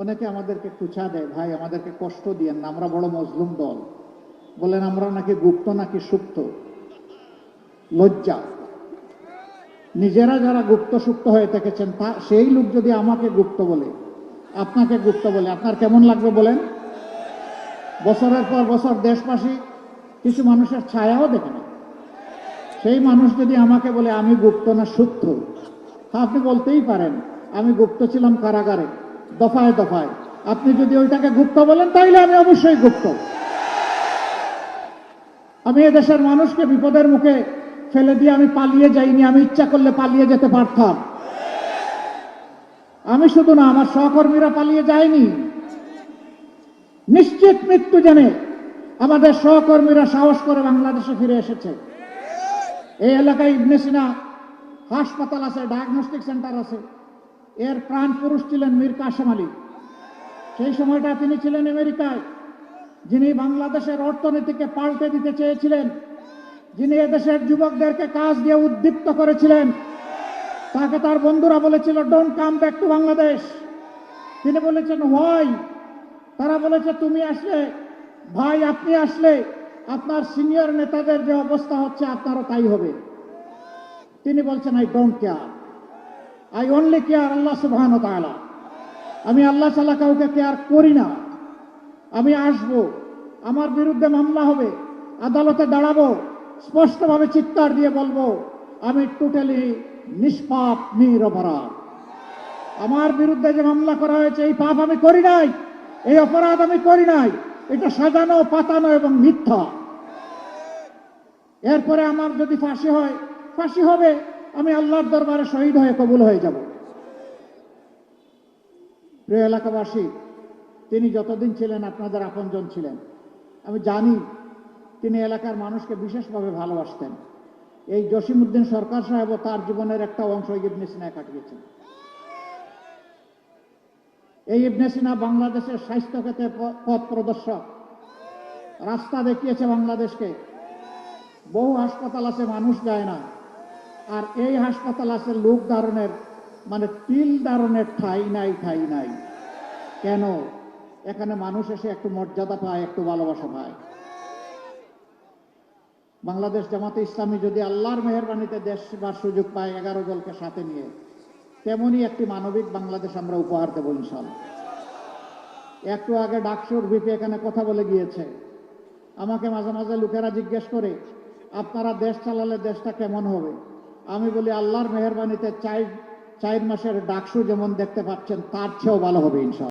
অনেকে আমাদেরকে কুচা দেয়, ভাই আমাদেরকে কষ্ট দিয়েন না, আমরা বড় মজলুম দল। বলেন আমরা নাকি গুপ্ত নাকি সুপ্ত। লজ্জা। নিজেরা যারা গুপ্ত সুপ্ত হয়ে থেকেছেন তা সেই লোক যদি আমাকে গুপ্ত বলে, আপনাকে গুপ্ত বলে, আপনার কেমন লাগবে বলেন? বছরের পর বছর দেশবাসী কিছু মানুষের ছায়াও দেখে না। সেই মানুষ যদি আমাকে বলে আমি গুপ্ত না সুপ্ত, তা আপনি বলতেই পারেন আমি গুপ্ত ছিলাম কারাগারে, দফায় দফায়। আপনি যদি ওইটাকে গুপ্ত বলেন তাইলে আমি অবশ্যই গুপ্ত। আমি এদেশের মানুষকে বিপদের মুখে ফেলে দিয়ে আমি পালিয়ে যাইনি, আমি ইচ্ছা করলে পালিয়ে যেতে পারতাম। আমি শুধু না, আমার সহকর্মীরা পালিয়ে যায়নি। নিশ্চিত মৃত্যু জেনে আমাদের সহকর্মীরা সাহস করে বাংলাদেশে ফিরে এসেছে। এই এলাকায় ইবনে সিনা হাসপাতাল আছে, ডায়াগনস্টিক সেন্টার আছে। এর প্রাণ পুরুষ ছিলেন মীর কাসেম আলী। সেই সময়টা তিনি ছিলেন আমেরিকায়, যিনি বাংলাদেশের অর্থনীতিকে পাল্টে দিতে চেয়েছিলেন, যিনি এদেশের যুবকদেরকে কাজ দিয়ে উদ্দীপ্ত করেছিলেন। তাকে তার বন্ধুরা বলেছিল don't come back to Bangladesh. তিনি বলেছেন হোয়াই? তারা বলেছে তুমি আসলে, ভাই আপনি আসলে আপনার সিনিয়র নেতাদের যে অবস্থা হচ্ছে আপনারও তাই হবে। তিনি বলছেন I don't care, I only care Allah সুবহানাহু ওয়া তাআলা। আমি আল্লাহ ছাড়া কাউকে কেয়ার করি না। আমি আসব, আমার বিরুদ্ধে মামলা হবে, আদালতে দাঁড়াবো, স্পষ্টভাবে চিৎকার দিয়ে বলবো আমি টোটালি নিষ্পাপ নিরপরাধ। আমার বিরুদ্ধে যে মামলা করা হয়েছে এই পাপ আমি করি নাই, এই অপরাধ আমি করি নাই, এটা সাজানো পাতানো এবং মিথ্যা। এরপরে আমার যদি ফাঁসি হয়, ফাঁসি হবে, আমি আল্লাহর দরবারে শহীদ হয়ে কবুল হয়ে যাব। প্রিয় এলাকাবাসী, তিনি যতদিন ছিলেন আপনাদের আপনজন ছিলেন। আমি জানি তিনি এলাকার মানুষকে বিশেষভাবে ভালোবাসতেন। এই জসিমউদ্দিন সরকার সাহেবও তার জীবনের একটা অংশ ইবনে সিনায় কাটিয়েছেন। এই ইবনে সিনা বাংলাদেশের স্বাস্থ্য ক্ষেত্রে পথ প্রদর্শক, রাস্তা দেখিয়েছে বাংলাদেশকে। বহু হাসপাতাল আছে মানুষ যায় না, আর এই হাসপাতাল আছে লোক ধারণের, মানে তিল ধারণের ঠাই নাই, ঠাই নাই। কেন? এখানে মানুষ এসে একটু মর্যাদা পায়, একটু ভালোবাসা পায়। বাংলাদেশ জামাতে ইসলামী যদি আল্লাহর মেহেরবানিতে দেশ সেবার সুযোগ পায় 11 দলকে সাথে নিয়ে, তেমনই একটি মানবিক বাংলাদেশ আমরা উপহার দেব ইনশাআল্লাহ। একটু আগে ডাকসুর ভিপি এখানে কথা বলে গিয়েছে। আমাকে মাঝে মাঝে লোকেরা জিজ্ঞেস করে আপনারা দেশ চালালে দেশটা কেমন হবে? আমি বলি আল্লাহর মেহেরবানিতে 4 মাসের ডাকসু যেমন দেখতে পাচ্ছেন তার চেয়েও ভালো হবে ইনশাআল্লাহ।